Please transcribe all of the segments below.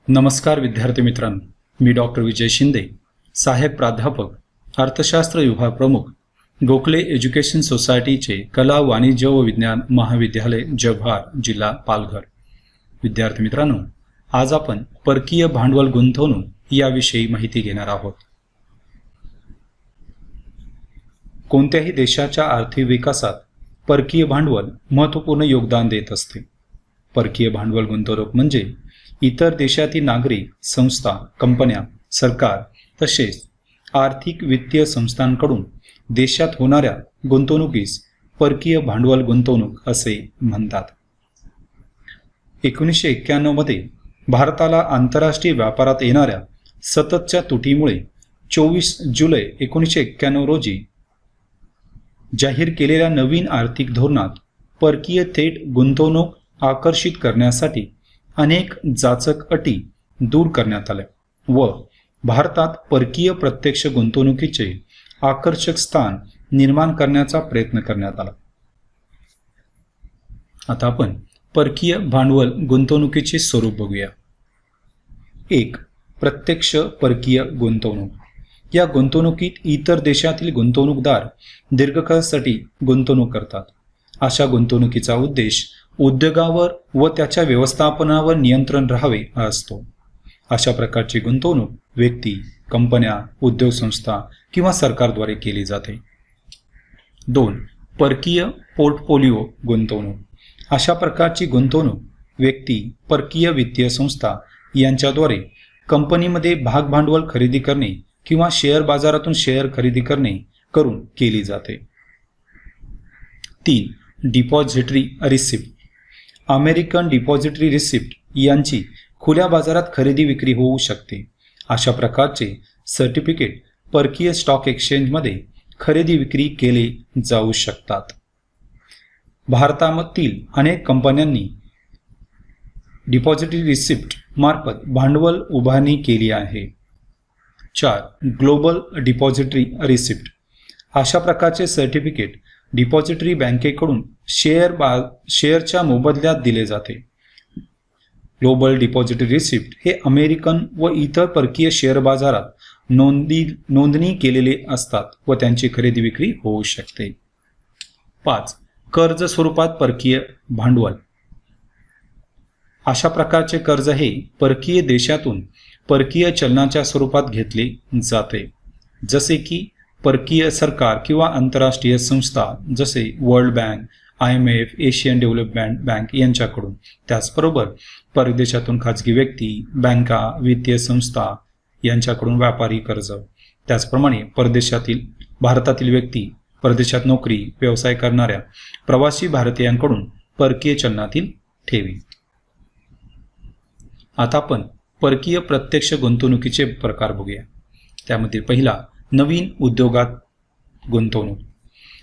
नमस्कार विद्यार्थी मित्रांनो, मी डॉक्टर विजय शिंदे, सहाय्यक प्राध्यापक, अर्थशास्त्र विभाग प्रमुख, गोखले एज्युकेशन सोसायटीचे कला, वाणिज्य व विज्ञान महाविद्यालय जव्हार, जिल्हा पालघर. विद्यार्थी मित्रांनो, आज आपण परकीय भांडवल गुंतवणूक याविषयी माहिती घेणार आहोत. कोणत्याही देशाच्या आर्थिक विकासात परकीय भांडवल महत्त्वपूर्ण योगदान देत असते. परकीय भांडवल गुंतवणूक म्हणजे इतर देशातील नागरिक, संस्था, कंपन्या, सरकार तसेच आर्थिक वित्तीय संस्थांकडून देशात होणाऱ्या गुंतवणुकीस परकीय भांडवल गुंतवणूक असे म्हणतात. 1991 मध्ये भारताला आंतरराष्ट्रीय व्यापारात येणाऱ्या सततच्या तुटीमुळे 24 जुलै 1991 रोजी जाहीर केलेल्या नवीन आर्थिक धोरणात परकीय थेट गुंतवणूक आकर्षित करण्यासाठी अनेक जाचक अटी दूर करण्यात आल्या व भारतात परकीय प्रत्यक्ष गुंतवणुकीचे आकर्षक स्थान निर्माण करण्याचा प्रयत्न करण्यात आला. आता आपण परकीय भांडवल गुंतवणुकीचे स्वरूप बघूया. 1. प्रत्यक्ष परकीय गुंतवणूक. या गुंतवणुकीत इतर देशातील गुंतवणूकदार दीर्घकाळासाठी गुंतवणूक करतात. अशा गुंतवणुकीचा उद्देश उद्योगावर व त्याच्या व्यवस्थापनावर नियंत्रण राहावे हा असतो. अशा प्रकारची गुंतवणूक व्यक्ती, कंपन्या, उद्योग संस्था किंवा सरकारद्वारे केली जाते. 2. परकीय पोर्टफोलिओ गुंतवणूक. अशा प्रकारची गुंतवणूक व्यक्ती, परकीय वित्तीय संस्था यांच्याद्वारे कंपनीमध्ये भागभांडवल खरेदी करणे किंवा शेअर बाजारातून शेअर खरेदी करून केली जाते. 3. Depository receipt. American depository receipt यांची खुल्या बाजारात खरेदी विक्री होऊ शकते. अशा प्रकारचे सर्टिफिकेट परकीय स्टॉक एक्सचेंजमध्ये खरेदी विक्री केले जाऊ शकतात. भारतामधील अनेक कंपन्यांनी डिपॉझिटरी रिसिप्ट मार्फत भांडवल उभारणी केली आहे. 4. Global depository receipt. अशा प्रकारचे सर्टिफिकेट डिपॉझिटरी बँकेकडून शेअरच्या मोबदल्यात दिले जाते. ग्लोबल डिपॉझिटरी रिसिप्ट हे अमेरिकन व इतर परकीय शेअर बाजारात नोंदणी केलेले असतात व त्यांची खरेदी विक्री होऊ शकते. 5. कर्ज स्वरूपात परकीय भांडवल. अशा प्रकारचे कर्ज हे परकीय देशातून परकीय चलनाच्या स्वरूपात घेतले जाते, जसे की परकीय सरकार किंवा आंतरराष्ट्रीय संस्था जसे world bank, IMF, Asian development bank यांच्याकडून. त्याचबरोबर परदेशातून खाजगी व्यक्ती, बँका, वित्तीय संस्था यांच्याकडून व्यापारी कर्ज. त्याचप्रमाणे भारतातील व्यक्ती, परदेशात नोकरी, व्यवसाय करणाऱ्या प्रवासी भारतीयांकडून परकीय चलनातील ठेवी. आता आपण परकीय प्रत्यक्ष गुंतवणुकीचे प्रकार बघूया. त्यामध्ये पहिला, नवीन उद्योगात गुंतवणूक.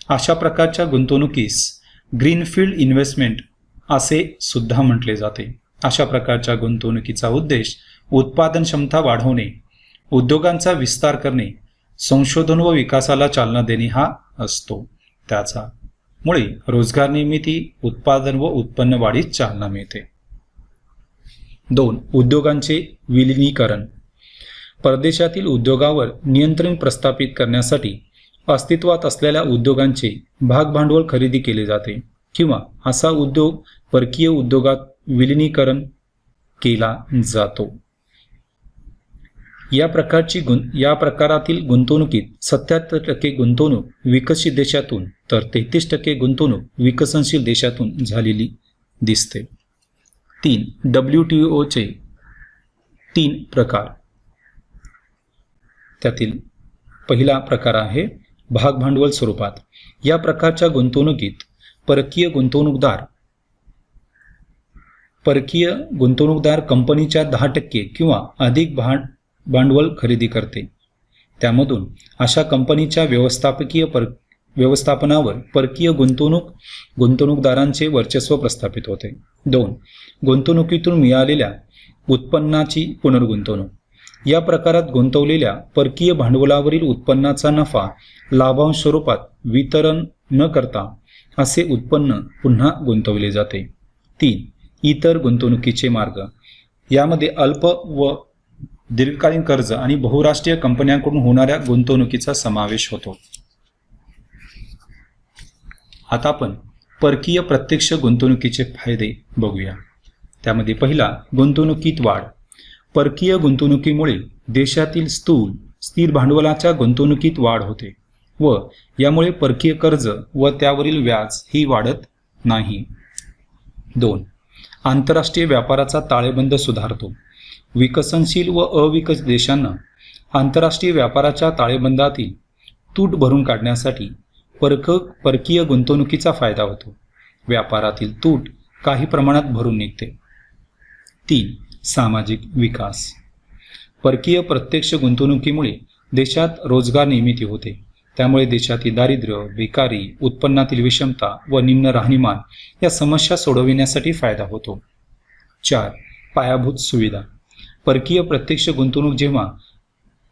अशा प्रकारच्या गुंतवणुकीस ग्रीनफील्ड इन्व्हेस्टमेंट असे सुद्धा म्हटले जाते. अशा प्रकारच्या गुंतवणुकीचा उद्देश उत्पादन क्षमता वाढवणे, उद्योगांचा विस्तार करणे, संशोधन व विकासाला चालना देणे हा असतो. त्यामुळे रोजगार निर्मिती, उत्पादन व उत्पन्न वाढीस चालना मिळते. 2. उद्योगांचे विलिनीकरण. परदेशातील उद्योगावर नियंत्रण प्रस्थापित करण्यासाठी अस्तित्वात असलेल्या उद्योगांचे भागभांडवल खरेदी केले जाते किंवा असा उद्योग परकीय उद्योगात विलिनीकरण केला जातो. या प्रकारातील गुंतवणुकीत 77% गुंतवणूक विकसित देशातून तर 33% गुंतवणूक विकसनशील देशातून झालेली दिसते. 3. WTOचे 3 प्रकार. त्यातील पहिला प्रकार आहे भागभांडवल स्वरूपात. या प्रकारच्या गुंतवणुकीत परकीय गुंतवणूकदार कंपनीच्या 10% किंवा अधिक भांडवल खरेदी करते. त्यामधून अशा कंपनीच्या व्यवस्थापनावर परकीय गुंतवणूकदारांचे वर्चस्व प्रस्थापित होते. 2. गुंतवणुकीतून मिळालेल्या उत्पन्नाची पुनर्गुंतवणूक. या प्रकारात गुंतवलेल्या परकीय भांडवलावरील उत्पन्नाचा नफा लाभांश स्वरूपात वितरण न करता असे उत्पन्न पुन्हा गुंतवले जाते. 3. इतर गुंतवणुकीचे मार्ग. यामध्ये अल्प व दीर्घकालीन कर्ज आणि बहुराष्ट्रीय कंपन्यांकडून होणाऱ्या गुंतवणुकीचा समावेश होतो. आता आपण परकीय प्रत्यक्ष गुंतवणुकीचे फायदे बघूया. त्यामध्ये पहिला, गुंतवणुकीत वाढ. परकीय गुंतवणुकीमुळे देशातील स्थिर भांडवलाच्या गुंतवणुकीत वाढ होते व यामुळे परकीय कर्ज व त्यावरील व्याज ही वाढत नाही. 2. आंतरराष्ट्रीय व्यापाराचा ताळेबंद सुधारतो. विकसनशील व अविकसित देशांना आंतरराष्ट्रीय व्यापाराच्या ताळेबंदातील तूट भरून काढण्यासाठी परकीय गुंतवणुकीचा फायदा होतो. व्यापारातील तूट काही प्रमाणात भरून निघते. 3. सामाजिक विकास. परकीय प्रत्यक्ष गुंतवणुकीमुळे देशात रोजगार निर्मिती होते. त्यामुळे देशातील दारिद्र्य, बेकारी, उत्पन्नातील विषमता व निम्न राहणीमान या समस्या सोडविण्यासाठी फायदा होतो. 4. पायाभूत सुविधा. परकीय प्रत्यक्ष गुंतवणूक जेव्हा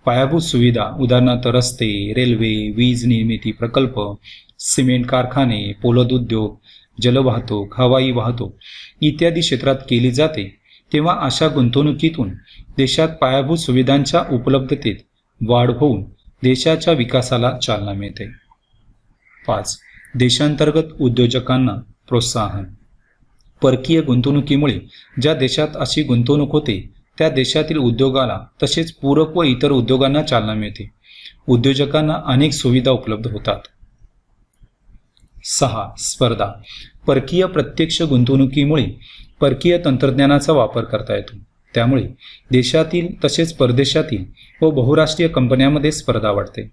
पायाभूत सुविधा उदाहरणार्थ रस्ते, रेल्वे, वीज निर्मिती प्रकल्प, सिमेंट कारखाने, पोलाद उद्योग, जलवाहतूक, हवाई वाहतूक इत्यादी क्षेत्रात केली जाते तेव्हा अशा गुंतवणुकीतून देशात पायाभूत सुविधांच्या उपलब्धतेत वाढ होऊन देशाच्या विकासाला चालना मिळते. 5. देशांतर्गत उद्योजकांना प्रोत्साहन. परकीय गुंतवणुकीमुळे ज्या देशात अशी गुंतवणूक होते त्या देशातील उद्योगाला तसेच पूरक व इतर उद्योगांना चालना मिळते. उद्योजकांना अनेक सुविधा उपलब्ध होतात. 6. स्पर्धा. परकीय प्रत्यक्ष गुंतवणुकीमुळे परकीय तंत्रज्ञानाचा वापर करता येतो. त्यामुळे देशातील तसेच परदेशातील व बहुराष्ट्रीय कंपन्यांमध्ये स्पर्धा वाढते.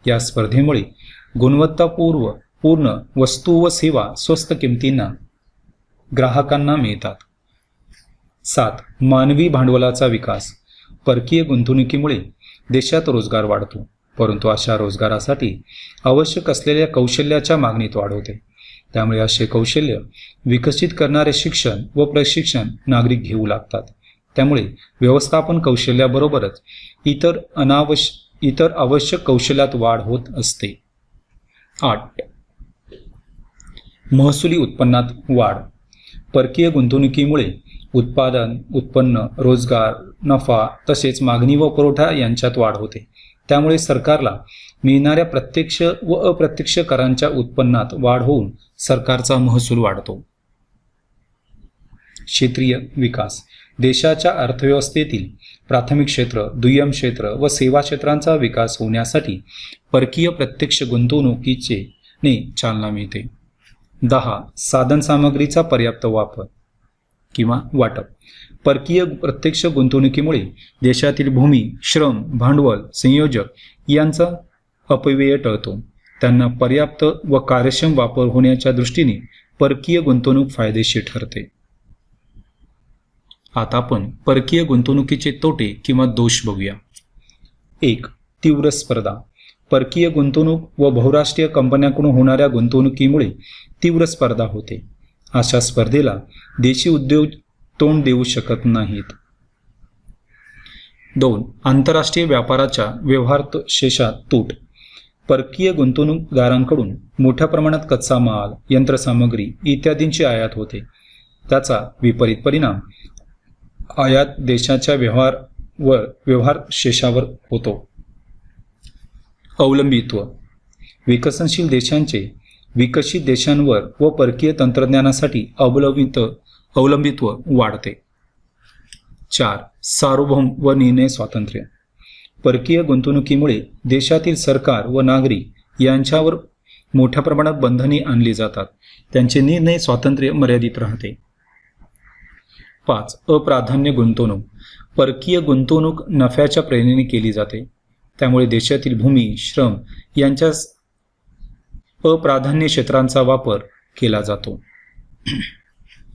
या स्पर्धेमुळे गुणवत्तापूर्ण वस्तू व सेवा स्वस्त किमतींना ग्राहकांना मिळतात. 7. मानवी भांडवलाचा विकास. परकीय गुंतवणुकीमुळे देशात रोजगार वाढतो, परंतु अशा रोजगारासाठी आवश्यक असलेल्या कौशल्याच्या मागणीत वाढ होते. त्यामुळे असे कौशल्य विकसित करणारे शिक्षण व प्रशिक्षण नागरिक घेऊ लागतात. त्यामुळे व्यवस्थापन कौशल्याबरोबरच इतर आवश्यक कौशल्यात वाढ होत असते. 8. महसुली उत्पन्नात वाढ. परकीय गुंतवणुकीमुळे उत्पन्न, रोजगार, नफा तसेच मागणी व पुरवठा यांच्यात वाढ होते. त्यामुळे सरकारला मिळणाऱ्या प्रत्यक्ष व अप्रत्यक्ष करांच्या उत्पन्नात वाढ होऊन सरकारचा महसूल वाढतो. क्षेत्रीय विकास. देशाच्या अर्थव्यवस्थेतील प्राथमिक क्षेत्र, दुय्यम क्षेत्र व सेवा क्षेत्रांचा विकास होण्यासाठी परकीय प्रत्यक्ष गुंतवणुकीने चालना मिळते. 10. साधनसामग्रीचा पर्याप्त वापर किंवा वाटप. परकीय प्रत्यक्ष गुंतवणुकीमुळे देशातील भूमी, श्रम, भांडवल, संयोजक यांचा अपव्यय टळतो. त्यांना पर्याप्त व कार्यक्षम वापर होण्याच्या दृष्टीने परकीय गुंतवणूक फायदेशीर ठरते. आता आपण परकीय गुंतवणुकीचे तोटे किंवा दोष बघूया. 1. तीव्र स्पर्धा. परकीय गुंतवणूक व बहुराष्ट्रीय कंपन्यांकडून होणाऱ्या गुंतवणुकीमुळे तीव्र स्पर्धा होते. अशा स्पर्धेला देशी उद्योग तोंड देऊ शकत नाहीत. 2. आंतरराष्ट्रीय व्यापाराच्या व्यवहारशेषात तूट. परकीय गुंतवणूकदारांकडून मोठ्या प्रमाणात कच्चा माल, यंत्रसामग्री इत्यादींची आयात होते. त्याचा विपरीत परिणाम आयात देशाच्या व्यवहारशेषावर होतो. अवलंबित्व. विकसनशील देशांचे विकसित देशांवर व परकीय तंत्रज्ञानासाठी अवलंबित्व वाढते. 4. सार्वभौम व निर्णय स्वातंत्र्य. परकीय गुंतवणुकीमुळे देशातील सरकार व नागरिक यांच्यावर मोठ्या प्रमाणात बंधने आणली जातात. त्यांचे निर्णय स्वातंत्र्य मर्यादित राहते. 5. अप्राधान्य गुंतवणूक. परकीय गुंतवणूक नफ्याच्या प्रेरणेने केली जाते. त्यामुळे देशातील भूमी, श्रम यांच्या अप्राधान्य क्षेत्रांचा वापर केला जातो.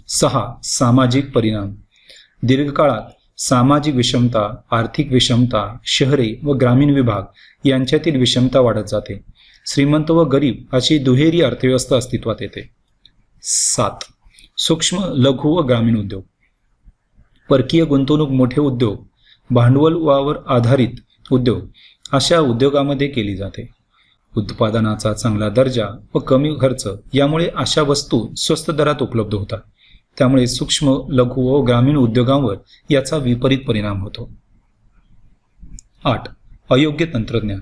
6. सामाजिक परिणाम. दीर्घकाळात सामाजिक विषमता, आर्थिक विषमता, शहरे व ग्रामीण विभाग यांच्यातील विषमता वाढत जाते. श्रीमंत व गरीब अशी दुहेरी अर्थव्यवस्था अस्तित्वात येते. 7. सूक्ष्म, लघु व ग्रामीण उद्योग. परकीय गुंतवणूक मोठे उद्योग, भांडवलावर आधारित उद्योग अशा उद्योगामध्ये केली जाते. उत्पादनाचा चांगला दर्जा व कमी खर्च यामुळे अशा वस्तू स्वस्त दरात उपलब्ध होतात. त्यामुळे सूक्ष्म, लघु व ग्रामीण उद्योगांवर याचा विपरीत परिणाम होतो. 8. अयोग्य तंत्रज्ञान.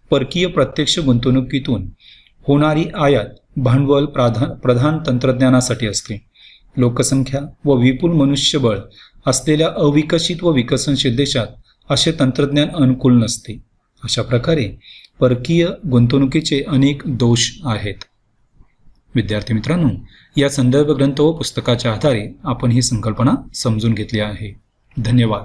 परकीय प्रत्यक्ष गुंतवणुकीतून होणारी आयात भांडवल प्रधान तंत्रज्ञानासाठी असते. लोकसंख्या व विपुल मनुष्यबळ असलेल्या अविकसित व विकसनशील देशात असे तंत्रज्ञान अनुकूल नसते. अशा प्रकारे परकीय गुंतवणुकीचे अनेक दोष आहेत. विद्यार्थी मित्रांनो, या संदर्भ ग्रंथ व पुस्तकाच्या आधारे आपण ही संकल्पना समजून घेतली आहे. धन्यवाद.